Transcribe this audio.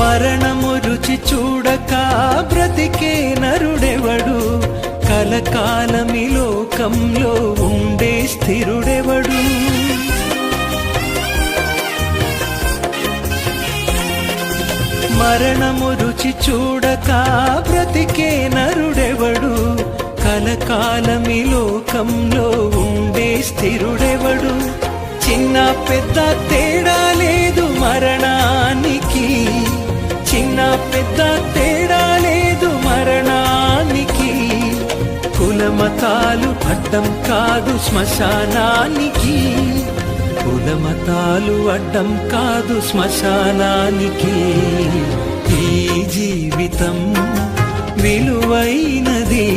మరణము రుచి చూడక బ్రతికే నరుడెవడు, కలకాలమి లోకంలో ఉండే స్థిరుడెవడు. మరణము రుచి చూడక బ్రతికే నరుడెవడు, కలకాలమి లోకంలో ఉండే స్థిరుడెవడు. చిన్న పెద్ద తేడా లేదు మరణానికి, చిన్న పెద్ద తేడా లేదు మరణానికి. కులమతాలు అడ్డం కాదు శ్మశానానికి, కులమతాలు అడ్డం కాదు శ్మశానానికి. ఈ జీవితం విలువైనది,